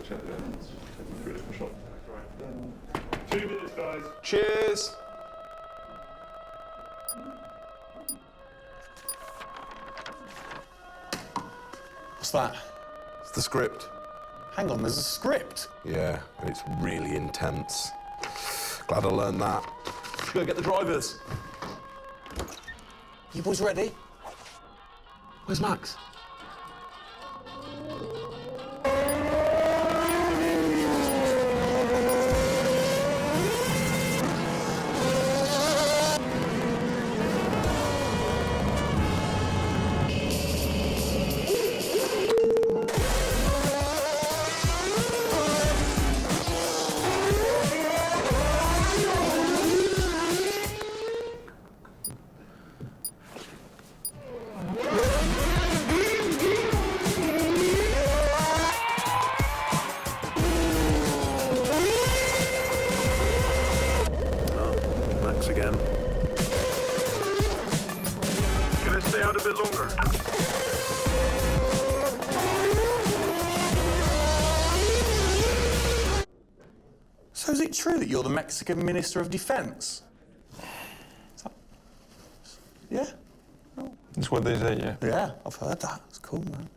check the evidence. Take me through a different shot. 2 minutes, guys. Cheers. What's that? It's the script. Hang on, there's a script. Yeah, and it's really intense. Glad I learned that. Let's go get the drivers. You boys ready? Where's Max? Again. Can I stay out a bit longer? So is it true that you're the Mexican Minister of Defense? Yeah? Oh. That's what they say, yeah. Yeah, I've heard that. It's cool, man.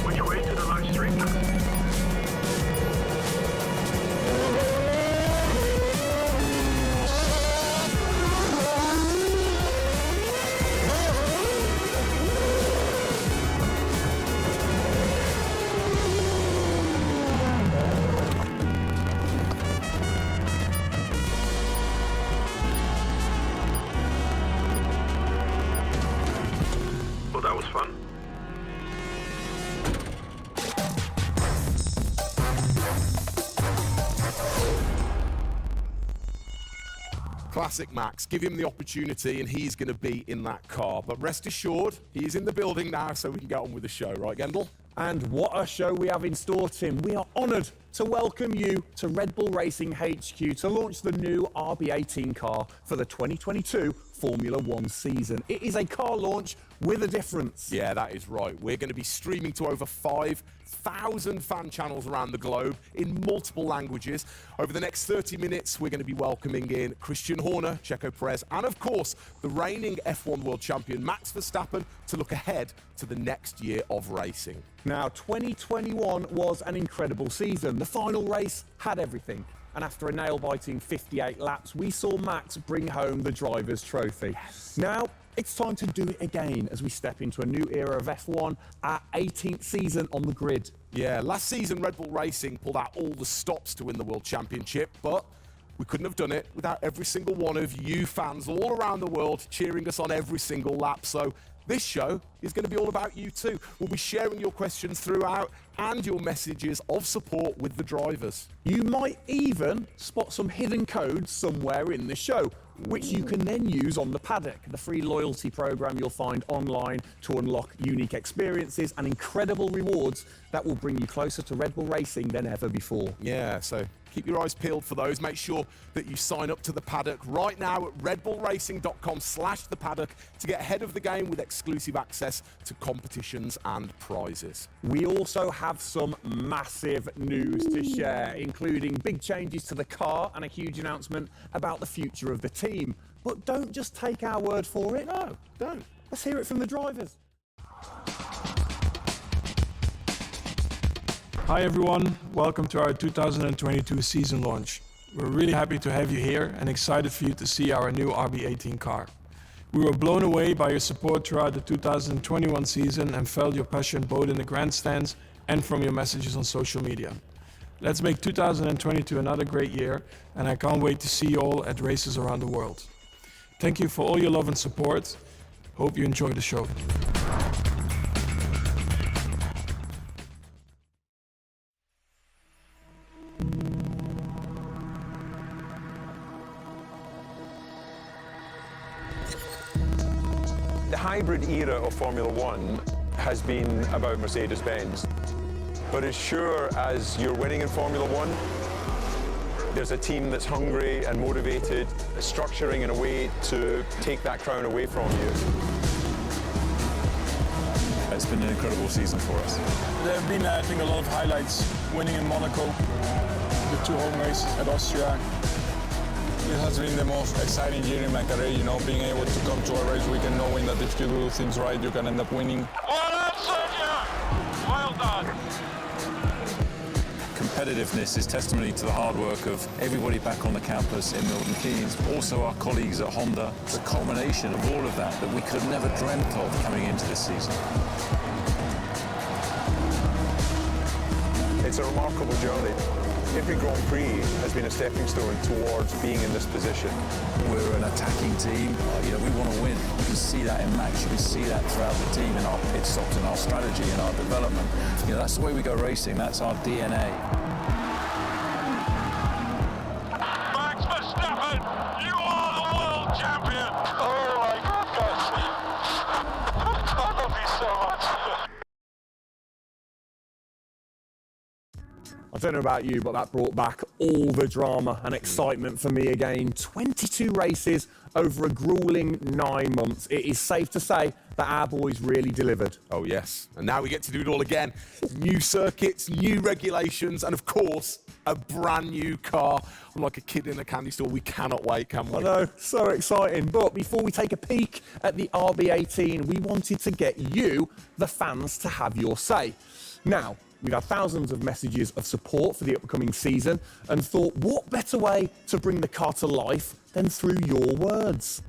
Which way to the live stream? Well, that was fun. Classic Max. Give him the opportunity and he's going to be in that car. But rest assured, he's in the building now so we can get on with the show. Right, Gendel? And what a show we have in store, Tim. We are honoured to welcome you to Red Bull Racing HQ to launch the new RB18 car for the 2022 Formula One season. It is a car launch with a difference. Yeah, that is right. We're going to be streaming to over 5,000 fan channels around the globe in multiple languages. Over the next 30 minutes, we're going to be welcoming in Christian Horner, Checo Perez, and of course, the reigning F1 World Champion Max Verstappen to look ahead to the next year of racing. Now, 2021 was an incredible season. The final race had everything. And after a nail-biting 58 laps, we saw Max bring home the Drivers' Trophy. Yes. Now, it's time to do it again as we step into a new era of F1, our 18th season on the grid. Yeah, last season Red Bull Racing pulled out all the stops to win the World Championship, but we couldn't have done it without every single one of you fans all around the world cheering us on every single lap. So this show is going to be all about you too. We'll be sharing your questions throughout and your messages of support with the drivers. You might even spot some hidden codes somewhere in the show, which you can then use on the paddock, the free loyalty program you'll find online to unlock unique experiences and incredible rewards that will bring you closer to Red Bull Racing than ever before. Yeah, so keep your eyes peeled for those. Make sure that you sign up to the paddock right now at redbullracing.com/thepaddock to get ahead of the game with exclusive access to competitions and prizes. We also have some massive news to share, including big changes to the car and a huge announcement about the future of the team. But don't just take our word for it. No, don't. Let's hear it from the drivers. Hi everyone, welcome to our 2022 season launch. We're really happy to have you here and excited for you to see our new RB18 car. We were blown away by your support throughout the 2021 season and felt your passion both in the grandstands and from your messages on social media. Let's make 2022 another great year, and I can't wait to see you all at races around the world. Thank you for all your love and support. Hope you enjoy the show. The hybrid era of Formula One has been about Mercedes-Benz. But as sure as you're winning in Formula One, there's a team that's hungry and motivated, structuring in a way to take that crown away from you. It's been an incredible season for us. There have been, I think, a lot of highlights. Winning in Monaco, the 2 home races at Austria. This has been the most exciting year in my career, you know, being able to come to a race weekend knowing that if you do things right, you can end up winning. Well done, Sergio! Well done. Competitiveness is testimony to the hard work of everybody back on the campus in Milton Keynes, also our colleagues at Honda. It's a culmination of all of that we could have never dreamt of coming into this season. It's a remarkable journey. Every Grand Prix has been a stepping stone towards being in this position. We're an attacking team. We want to win. You can see that in Max. You can see that throughout the team in our pit stops, in our strategy, in our development. That's the way we go racing. That's our DNA. Max Verstappen, you are the world champion! Oh my goodness! I love you so much. I don't know about you, but that brought back all the drama and excitement for me again. 22 races over a grueling 9 months. It is safe to say that our boys really delivered. Oh yes, and now we get to do it all again. New circuits, new regulations, and of course, a brand new car. I'm like a kid in a candy store. We cannot wait, can we? I know, so exciting. But before we take a peek at the RB18, we wanted to get you, the fans, to have your say. Now, we've had thousands of messages of support for the upcoming season and thought, what better way to bring the car to life than through your words?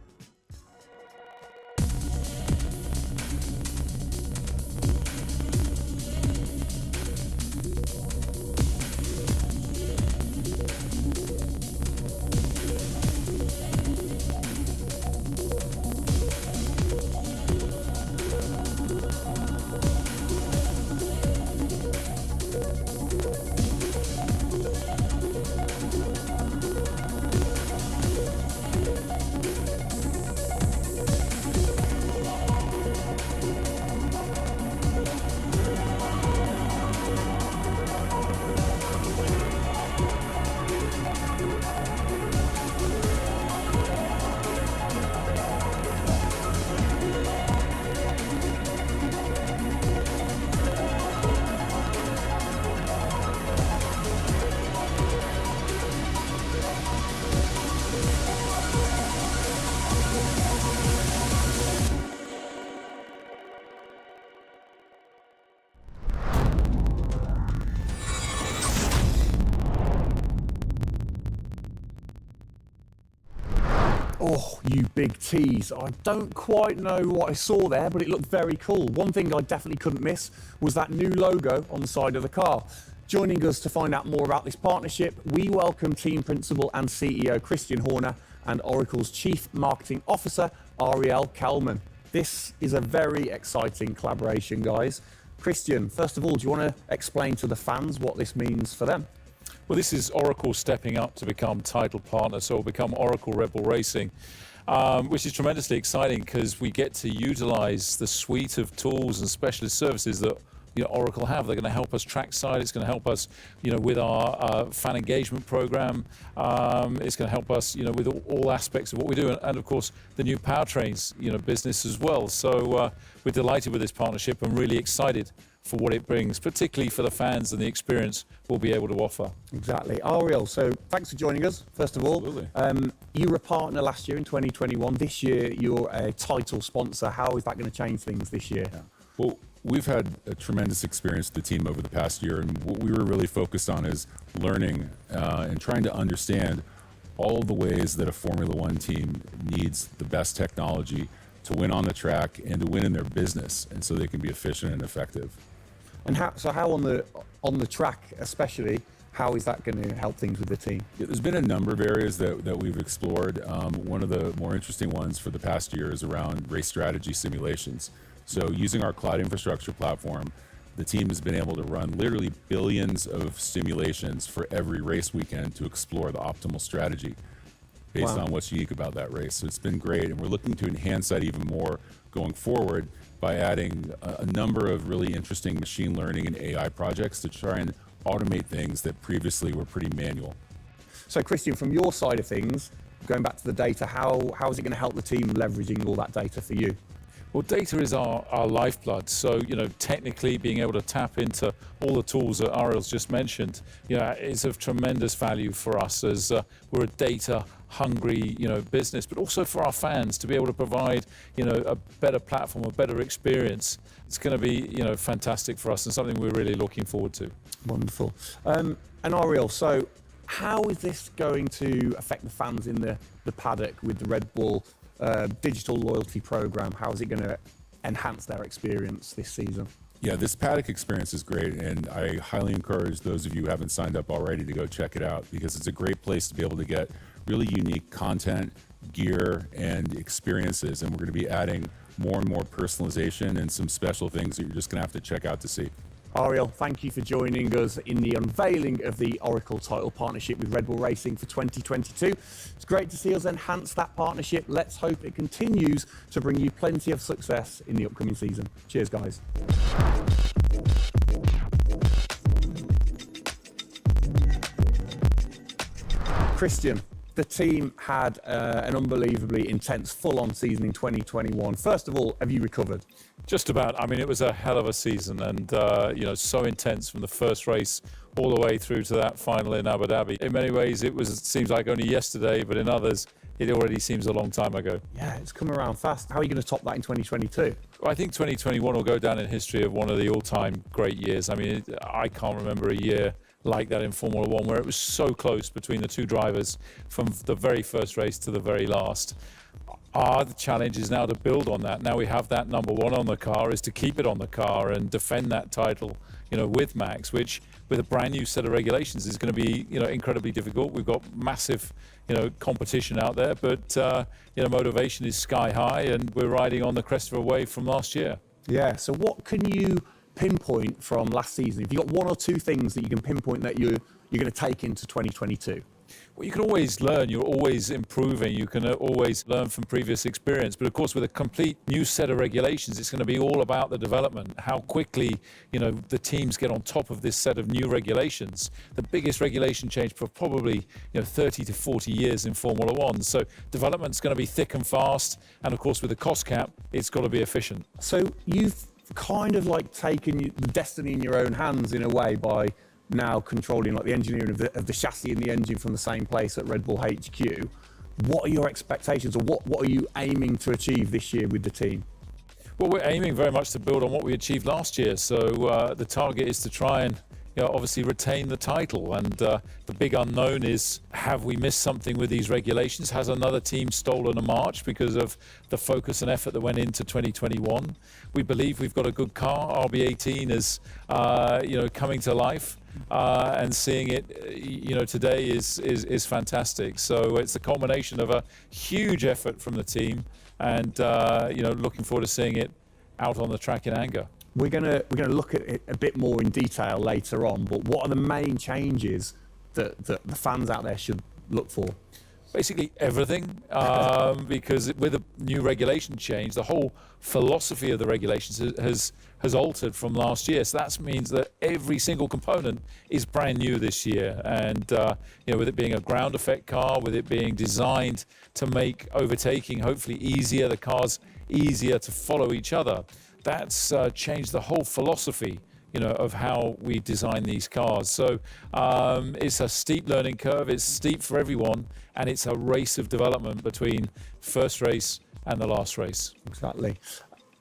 Oh, you big tease. I don't quite know what I saw there, but it looked very cool. One thing I definitely couldn't miss was that new logo on the side of the car. Joining us to find out more about this partnership, we welcome Team Principal and CEO Christian Horner and Oracle's Chief Marketing Officer, Ariel Kalman. This is a very exciting collaboration, guys. Christian, first of all, do you want to explain to the fans what this means for them? Well, this is Oracle stepping up to become title partner, so it'll become Oracle Red Bull Racing, which is tremendously exciting because we get to utilize the suite of tools and specialist services that Oracle have. They're going to help us trackside. It's going to help us, with our fan engagement program. It's going to help us, with all aspects of what we do, and of course the new powertrains, business as well. So we're delighted with this partnership and really excited for what it brings, particularly for the fans and the experience we'll be able to offer. Exactly. Ariel, so thanks for joining us, first of all. Absolutely. You were a partner last year in 2021. This year, you're a title sponsor. How is that going to change things this year? Well, We've had a tremendous experience with the team over the past year, and what we were really focused on is learning and trying to understand all the ways that a Formula One team needs the best technology to win on the track and to win in their business, and so they can be efficient and effective. And how on the track especially, how is that going to help things with the team? Yeah, there's been a number of areas that we've explored. One of the more interesting ones for the past year is around race strategy simulations. So using our cloud infrastructure platform, the team has been able to run literally billions of simulations for every race weekend to explore the optimal strategy based on what's unique about that race. So it's been great, and we're looking to enhance that even more going forward by adding a number of really interesting machine learning and AI projects to try and automate things that previously were pretty manual. So Christian, from your side of things, going back to the data, how is it going to help the team leveraging all that data for you? Well, data is our lifeblood. So, technically being able to tap into all the tools that Ariel's just mentioned, is of tremendous value for us as we're a data-hungry, business, but also for our fans to be able to provide, a better platform, a better experience. It's going to be, fantastic for us and something we're really looking forward to. Wonderful. And Ariel, so how is this going to affect the fans in the paddock with the Red Bull digital loyalty program? How is it going to enhance their experience this season? Yeah, this paddock experience is great, and I highly encourage those of you who haven't signed up already to go check it out, because it's a great place to be able to get really unique content, gear, and experiences, and we're going to be adding more and more personalization and some special things that you're just going to have to check out to see. Ariel, thank you for joining us in the unveiling of the Oracle title partnership with Red Bull Racing for 2022. It's great to see us enhance that partnership. Let's hope it continues to bring you plenty of success in the upcoming season. Cheers, guys. Christian, the team had an unbelievably intense full-on season in 2021. First of all, have you recovered? Just about. I mean, it was a hell of a season, and so intense from the first race all the way through to that final in Abu Dhabi. In many ways, it seems like only yesterday, but in others, it already seems a long time ago. Yeah, it's come around fast. How are you going to top that in 2022? Well, I think 2021 will go down in history of one of the all-time great years. I mean, I can't remember a year like that in Formula One, where it was so close between the two drivers from the very first race to the very last. The challenge is now to build on that. Now we have that number one on the car, is to keep it on the car and defend that title, with Max, which with a brand new set of regulations is going to be, incredibly difficult. We've got massive, competition out there, but, motivation is sky high, and we're riding on the crest of a wave from last year. Yeah, so what can you pinpoint from last season? If you've got one or two things that you can pinpoint that you're going to take into 2022? Well, you can always learn. You're always improving. You can always learn from previous experience. But of course, with a complete new set of regulations, it's going to be all about the development. How quickly, the teams get on top of this set of new regulations. The biggest regulation change for probably, 30 to 40 years in Formula One. So development's going to be thick and fast. And of course, with the cost cap, it's got to be efficient. So you've kind of like taken the destiny in your own hands in a way by now controlling like the engineering of the chassis and the engine from the same place at Red Bull HQ. What are your expectations, or what are you aiming to achieve this year with the team? Well, we're aiming very much to build on what we achieved last year. So the target is to try and obviously retain the title. And the big unknown is, have we missed something with these regulations? Has another team stolen a march because of the focus and effort that went into 2021? We believe we've got a good car. RB18 is, coming to life. And seeing it, today is fantastic. So it's a culmination of a huge effort from the team, and looking forward to seeing it out on the track in anger. We're gonna look at it a bit more in detail later on. But what are the main changes that the fans out there should look for? Basically everything, because with a new regulation change, the whole philosophy of the regulations has altered from last year. So that means that every single component is brand new this year. And with it being a ground effect car, with it being designed to make overtaking hopefully easier, the cars easier to follow each other, that's changed the whole philosophy of how we design these cars. So it's a steep learning curve. It's steep for everyone, and it's a race of development between first race and the last race. Exactly.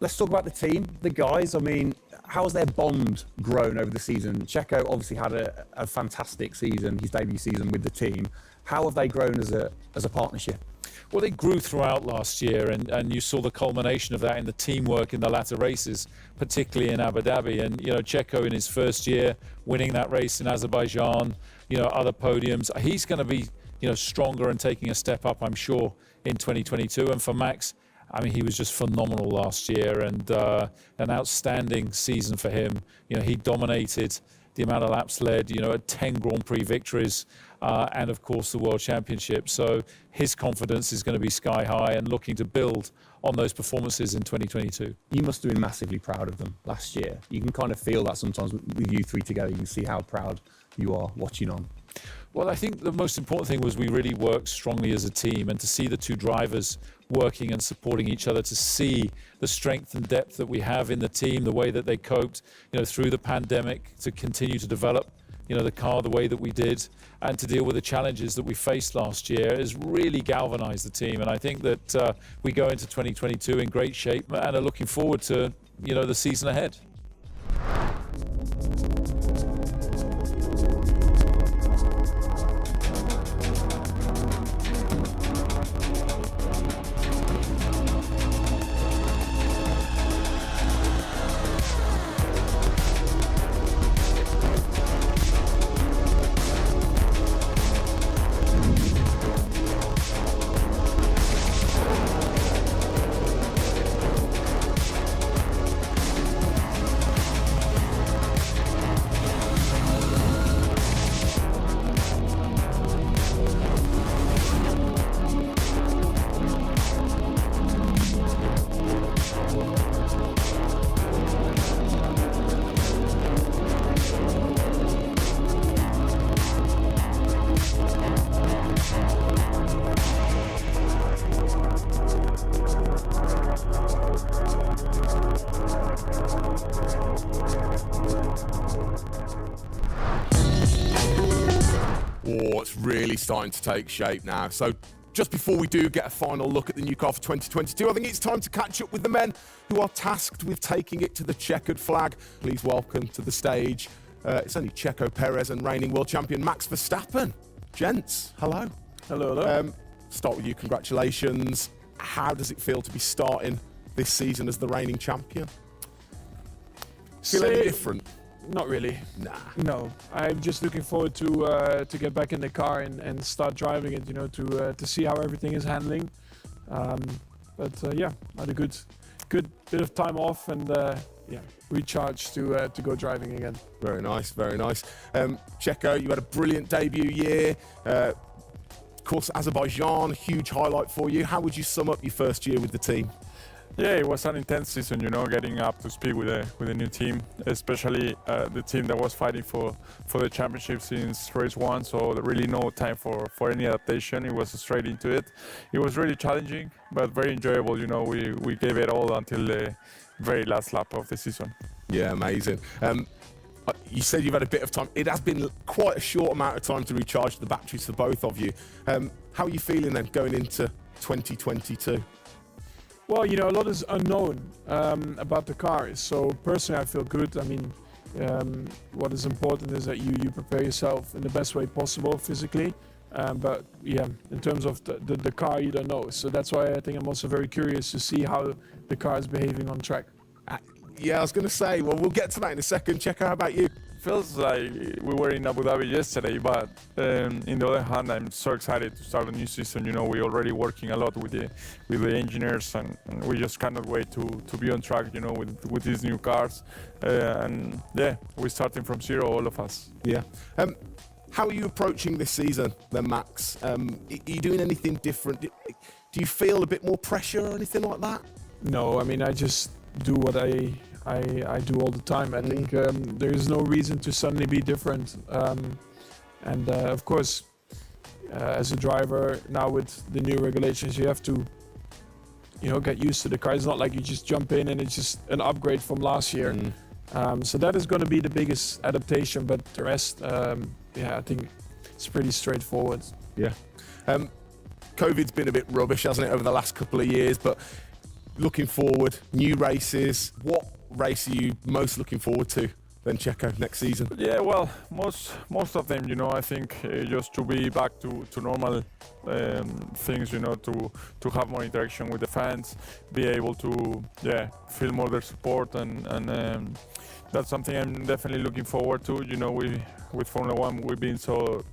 Let's talk about the team, the guys. I mean, how has their bond grown over the season? Checo obviously had a fantastic season, his debut season with the team. How have they grown as a partnership? Well, they grew throughout last year, and you saw the culmination of that in the teamwork in the latter races, particularly in Abu Dhabi. And, Checo in his first year, winning that race in Azerbaijan, other podiums. He's going to be, stronger and taking a step up, I'm sure, in 2022. And for Max, I mean, he was just phenomenal last year, and an outstanding season for him. He dominated the amount of laps led, 10 Grand Prix victories, and of course the World Championship. So his confidence is going to be sky high and looking to build on those performances in 2022. You must have been massively proud of them last year. You can kind of feel that sometimes with you three together. You can see how proud you are watching on. Well, I think the most important thing was we really worked strongly as a team, and to see the two drivers working and supporting each other, to see the strength and depth that we have in the team, the way that they coped, through the pandemic, to continue to develop, the car the way that we did, and to deal with the challenges that we faced last year has really galvanized the team. And I think that we go into 2022 in great shape and are looking forward to, the season ahead. Oh, it's really starting to take shape now. So just before we do get a final look at the new car for 2022, I think it's time to catch up with the men who are tasked with taking it to the checkered flag. Please welcome to the stage, it's only Checo Perez and reigning world champion Max Verstappen. Gents, hello. Hello. Start with you, congratulations. How does it feel to be starting this season as the reigning champion? Feel any different? Not really. Nah. No, I'm just looking forward to get back in the car and start driving it. To see how everything is handling. Yeah, I had a good bit of time off and recharge to go driving again. Very nice, very nice. Checo, you had a brilliant debut year. Of course, Azerbaijan, a huge highlight for you. How would you sum up your first year with the team? Yeah, it was an intense season, getting up to speed with a new team, especially the team that was fighting for the championship since race one, so there really no time for any adaptation. It was straight into it. It was really challenging, but very enjoyable. We gave it all until the very last lap of the season. Yeah, amazing. You said you've had a bit of time. It has been quite a short amount of time to recharge the batteries for both of you. How are you feeling then going into 2022? Well, a lot is unknown about the car. So personally, I feel good. I mean, what is important is that you prepare yourself in the best way possible physically. But yeah, in terms of the car, you don't know. So that's why I think I'm also very curious to see how the car is behaving on track. Yeah, I was going to say, well, we'll get to that in a second. Checo, how about you? Feels like we were in Abu Dhabi yesterday, but in the other hand, I'm so excited to start a new season. We're already working a lot with the engineers, and we just cannot wait to be on track. With these new cars, and yeah, we're starting from zero, all of us. Yeah. How are you approaching this season, then, Max? Are you doing anything different? Do you feel a bit more pressure or anything like that? No, I mean, I just do what I do all the time. I think there is no reason to suddenly be different. Of course, as a driver now with the new regulations, you have to, get used to the car. It's not like you just jump in and it's just an upgrade from last year. So that is going to be the biggest adaptation. But the rest, I think it's pretty straightforward. Yeah. COVID's been a bit rubbish, hasn't it, over the last couple of years? But looking forward, new races, what race are you most looking forward to then, Checo, next season? Yeah, well, most of them, I think just to be back to normal things, to have more interaction with the fans, be able to, feel more their support, and that's something I'm definitely looking forward to. With Formula One, we've been so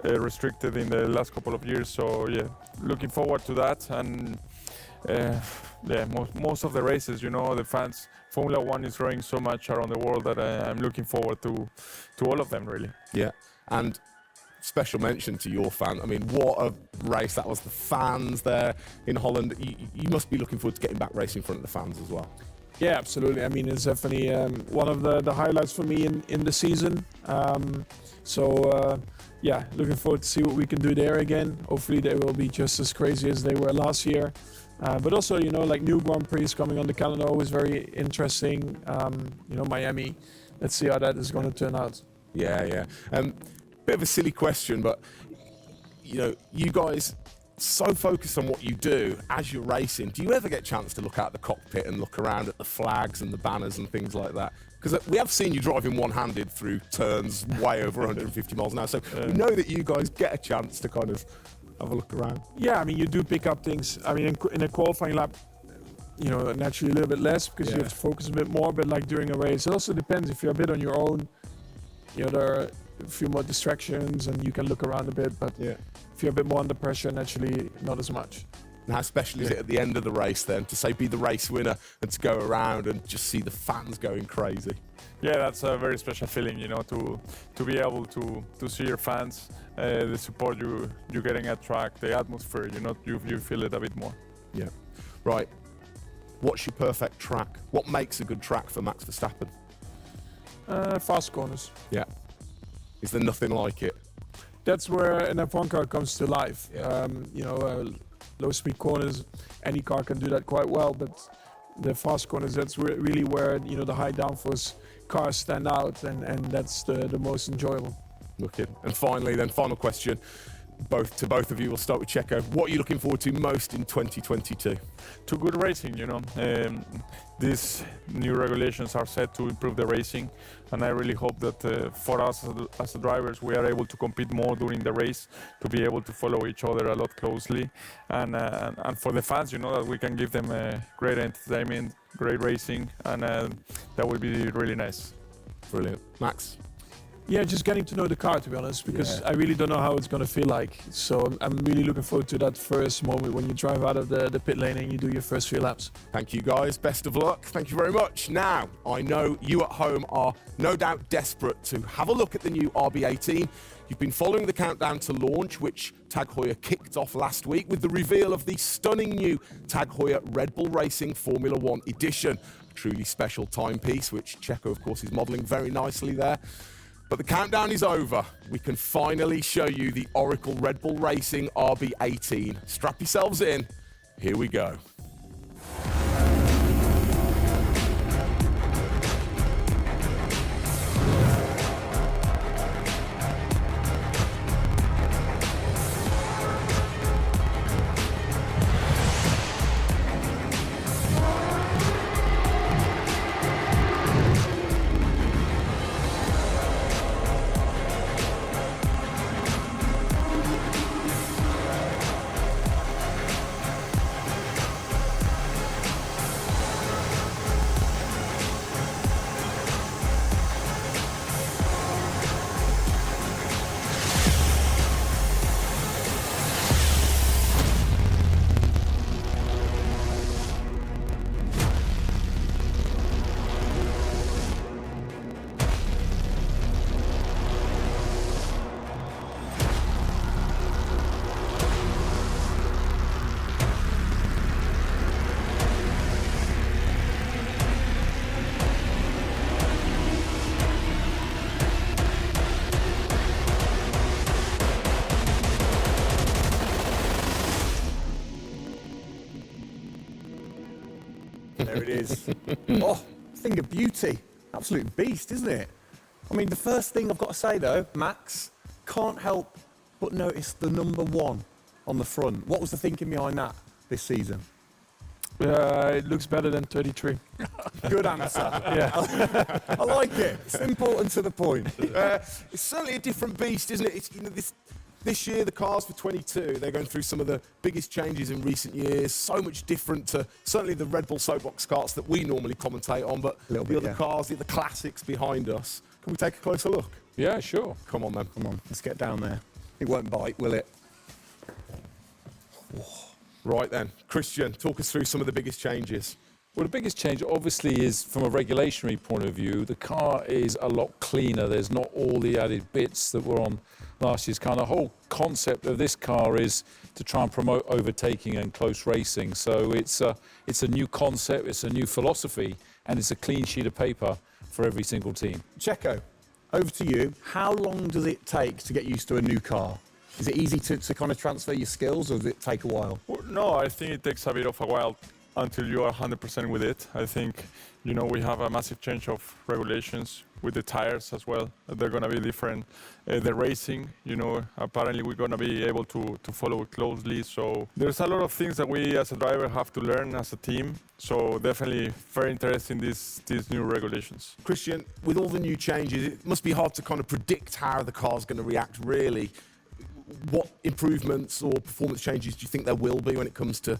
restricted in the last couple of years, so looking forward to that. And most of the races, the fans, Formula One is growing so much around the world that I'm looking forward to all of them, really. Yeah, and special mention to your fan. I mean, what a race that was. The fans there in Holland. You must be looking forward to getting back racing in front of the fans as well. Yeah, absolutely. I mean, it's definitely one of the highlights for me in the season. Looking forward to see what we can do there again. Hopefully they will be just as crazy as they were last year. But also, like new Grand Prix coming on the calendar, always very interesting. Miami. Let's see how that is going to turn out. Yeah. Bit of a silly question, but you guys so focused on what you do as you're racing. Do you ever get a chance to look out the cockpit and look around at the flags and the banners and things like that? Because we have seen you driving one-handed through turns way over 150 miles an hour, so we know that you guys get a chance to kind of have a look around. Yeah, I mean, you do pick up things. I mean, in a qualifying lap, naturally a little bit less because you have to focus a bit more, but like during a race, it also depends. If you're a bit on your own, there are a few more distractions and you can look around a bit, but if you're a bit more under pressure, naturally not as much. And how special is it at the end of the race then to say be the race winner and to go around and just see the fans going crazy? Yeah, that's a very special feeling, to be able to see your fans, the support you're getting at track, the atmosphere, you feel it a bit more. Yeah. Right. What's your perfect track? What makes a good track for Max Verstappen? Fast corners. Yeah. Is there nothing like it? That's where an F1 car comes to life. Yeah. Low speed corners, any car can do that quite well, but the fast corners, that's really where the high downforce cars stand out, and that's the most enjoyable. Wicked. And finally, final question, both of you. We'll start with Checo. What are you looking forward to most in 2022? To good racing, These new regulations are set to improve the racing, and I really hope that for us as the drivers, we are able to compete more during the race, to be able to follow each other a lot closely, and for the fans, that we can give them great entertainment, great racing, and that would be really nice. Brilliant. Max? Yeah, just getting to know the car, to be honest, because I really don't know how it's going to feel like. So I'm really looking forward to that first moment when you drive out of the pit lane and you do your first few laps. Thank you, guys. Best of luck. Thank you very much. Now, I know you at home are no doubt desperate to have a look at the new RB18. You've been following the countdown to launch, which Tag Heuer kicked off last week with the reveal of the stunning new Tag Heuer Red Bull Racing Formula One edition. A truly special timepiece, which Checo, of course, is modelling very nicely there. But the countdown is over. We can finally show you the Oracle Red Bull Racing RB18. Strap yourselves in. Here we go. There it is. Oh, thing of beauty. Absolute beast, isn't it? I mean, the first thing I've got to say, though, Max, can't help but notice the number 1 on the front. What was the thinking behind that this season? It looks better than 33. Good answer. Yeah. I like it. Simple and to the point. It's certainly a different beast, isn't it? It's, this year, the cars for 22, they're going through some of the biggest changes in recent years. So much different to certainly the Red Bull Soapbox karts that we normally commentate on, but the other cars, the classics behind us. Can we take a closer look? Yeah, sure. Come on, then. Come on, let's get down there. It won't bite, will it? Right then, Christian, talk us through some of the biggest changes. Well, the biggest change obviously is from a regulatory point of view. The car is a lot cleaner. There's not all the added bits that were on last year's car. The whole concept of this car is to try and promote overtaking and close racing. So it's a new concept, it's a new philosophy, and it's a clean sheet of paper for every single team. Checo, over to you. How long does it take to get used to a new car? Is it easy to kind of transfer your skills, or does it take a while? Well, no, I think it takes a bit of a while until you are 100% with it. I think, we have a massive change of regulations with the tires as well. They're going to be different. The racing, apparently we're going to be able to follow it closely. So there's a lot of things that we as a driver have to learn as a team. So definitely very interesting, these new regulations. Christian, with all the new changes, it must be hard to kind of predict how the car's going to react, really. What improvements or performance changes do you think there will be when it comes to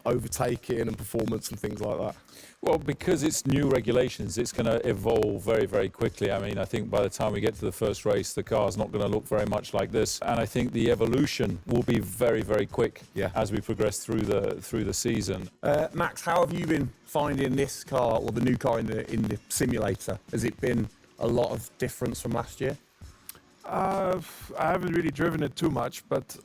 overtaking and performance and things like that? Well, because it's new regulations, it's going to evolve very, very quickly. I mean, I think by the time we get to the first race, the car's not going to look very much like this. And I think the evolution will be very, very quick as we progress through the season. Max, how have you been finding this car, or the new car in the simulator? Has it been a lot of difference from last year? I haven't really driven it too much, but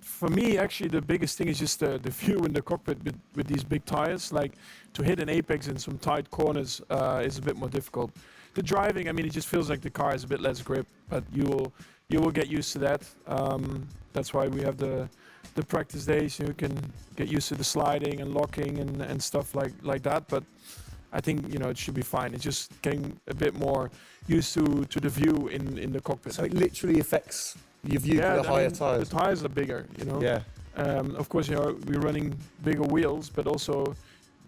for me, actually, the biggest thing is just the view in the cockpit with these big tires. Like, to hit an apex in some tight corners is a bit more difficult. The driving, I mean, it just feels like the car has a bit less grip, but you will get used to that. That's why we have the practice days. You can get used to the sliding and locking and stuff like that. But I think it should be fine. It's just getting a bit more used to the view in the cockpit. So it literally affects your view with the higher tires. The tires are bigger, Yeah. Of course, we're running bigger wheels, but also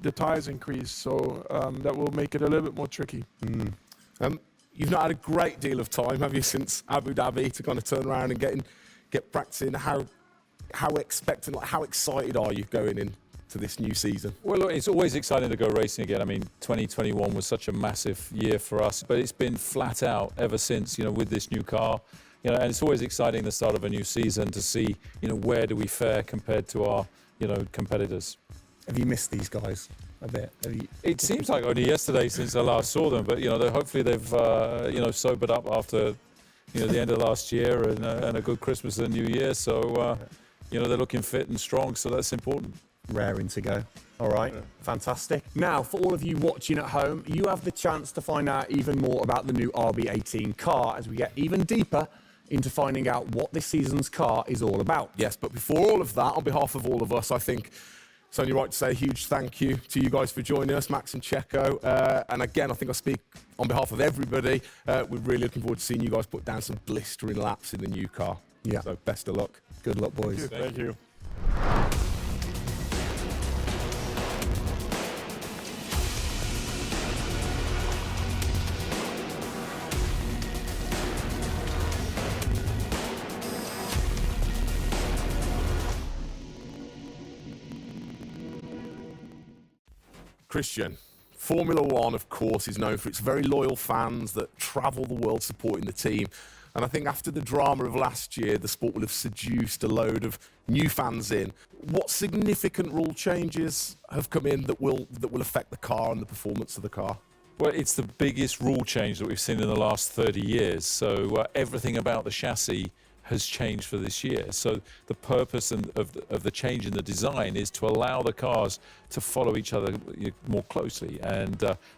the tires increase, so that will make it a little bit more tricky. You've not had a great deal of time, have you, since Abu Dhabi to kind of turn around and get practicing? How expectant, how excited are you going in to this new season? Well, look, it's always exciting to go racing again. I mean, 2021 was such a massive year for us, but it's been flat out ever since, with this new car. And it's always exciting the start of a new season to see, where do we fare compared to our, competitors. Have you missed these guys a bit? It seems like only yesterday since I last saw them, but hopefully they've sobered up after the end of last year and a good Christmas and New Year. So they're looking fit and strong, so that's important. Raring to go. All right, fantastic. Now, for all of you watching at home, you have the chance to find out even more about the new RB18 car as we get even deeper into finding out what this season's car is all about. Yes, but before all of that, on behalf of all of us, I think it's only right to say a huge thank you to you guys for joining us, Max and Checo. And again, I think I speak on behalf of everybody. We're really looking forward to seeing you guys put down some blistering laps in the new car. Yeah. So best of luck. Good luck, boys. Thank you. Christian, Formula One, of course, is known for its very loyal fans that travel the world supporting the team. And I think after the drama of last year, the sport will have seduced a load of new fans in. What significant rule changes have come in that will affect the car and the performance of the car? Well, it's the biggest rule change that we've seen in the last 30 years. So everything about the chassis has changed for this year. So the purpose of the change in the design is to allow the cars to follow each other more closely and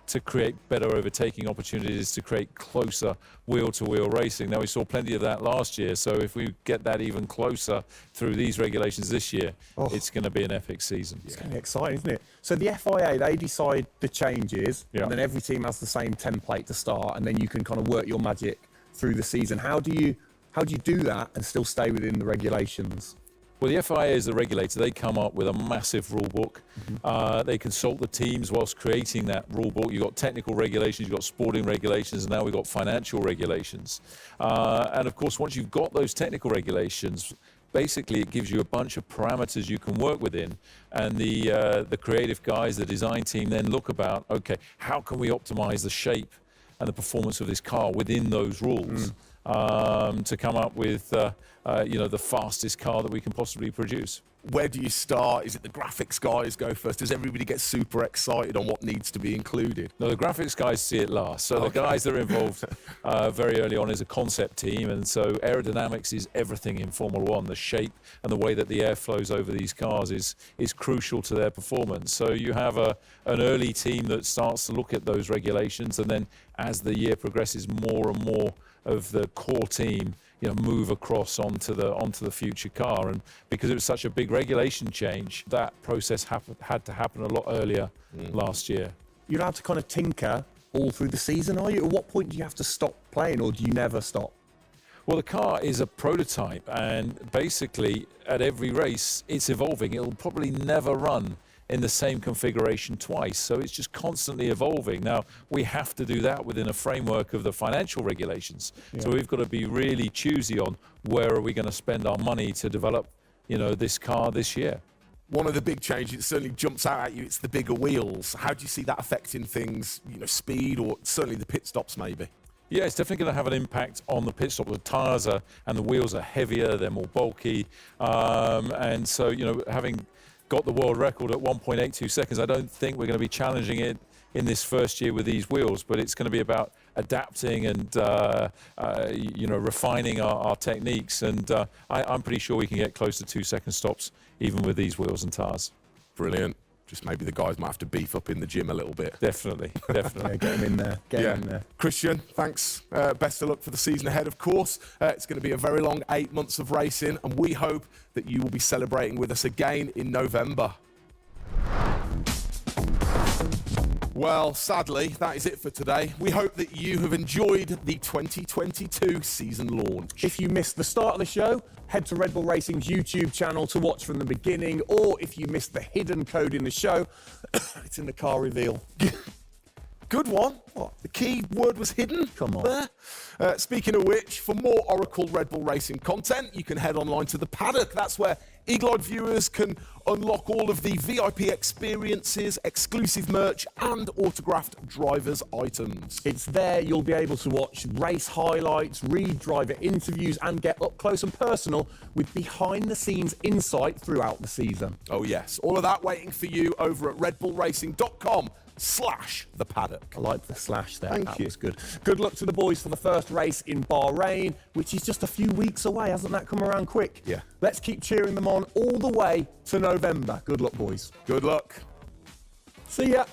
to create better overtaking opportunities, to create closer wheel-to-wheel racing. Now, we saw plenty of that last year, so if we get that even closer through these regulations this year, it's going to be an epic season. It's going to be exciting, isn't it? So the FIA, they decide the changes, Yeah. and then every team has the same template to start, and then you can kind of work your magic through the season. How do you do that and still stay within the regulations? Well, the FIA is the regulator. They come up with a massive rule book. They consult the teams whilst creating that rule book. You've got technical regulations, you've got sporting regulations, and now we've got financial regulations. And of course, once you've got those technical regulations, basically it gives you a bunch of parameters you can work within. And the creative guys, the design team then look about, okay, how can we optimize the shape and the performance of this car within those rules to come up with the fastest car that we can possibly produce. Where do you start? Is it the graphics guys go first? Does everybody get super excited on what needs to be included? No, the graphics guys see it last. So the guys that are involved very early on is a concept team, and so aerodynamics is everything in Formula One. The shape and the way that the air flows over these cars is crucial to their performance. So you have an early team that starts to look at those regulations, and then as the year progresses, more and more of the core team move across onto the future car. And because it was such a big regulation change, that process had to happen a lot earlier last year. You're allowed to kind of tinker all through the season, are you? At what point do you have to stop playing, or do you never stop? Well, the car is a prototype, and basically at every race it's evolving. It'll probably never run in the same configuration twice, so it's just constantly evolving. Now, we have to do that within a framework of the financial regulations. So we've got to be really choosy on where are we going to spend our money to develop, this car this year. One of the big changes that certainly jumps out at you, it's the bigger wheels. How do you see that affecting things, speed, or certainly the pit stops maybe? Yeah, it's definitely going to have an impact on the pit stop. The tyres and the wheels are heavier, they're more bulky, and so, having got the world record at 1.82 seconds. I don't think we're going to be challenging it in this first year with these wheels, but it's going to be about adapting and refining our techniques. And I'm pretty sure we can get close to 2-second stops even with these wheels and tyres. Brilliant. Just maybe the guys might have to beef up in the gym a little bit. Definitely. Yeah, get them in there. Get them in there. Christian, thanks. Best of luck for the season ahead, of course. It's going to be a very long 8 months of racing, and we hope that you will be celebrating with us again in November. Well, sadly, that is it for today. We hope that you have enjoyed the 2022 season launch. If you missed the start of the show, head to Red Bull Racing's YouTube channel to watch from the beginning, or if you missed the hidden code in the show, it's in the car reveal. Good one. What? The key word was hidden? Come on. Speaking of which, for more Oracle Red Bull Racing content, you can head online to the paddock. That's where Eagle-eyed viewers can unlock all of the VIP experiences, exclusive merch, and autographed drivers' items. It's there you'll be able to watch race highlights, read driver interviews, and get up close and personal with behind-the-scenes insight throughout the season. Oh yes, all of that waiting for you over at redbullracing.com/the paddock. I like the slash there. Thank that you. was good. Good luck to the boys for the first race in Bahrain, which is just a few weeks away. Hasn't that come around quick? Yeah. Let's keep cheering them on all the way to November. Good luck, boys. Good luck. See ya.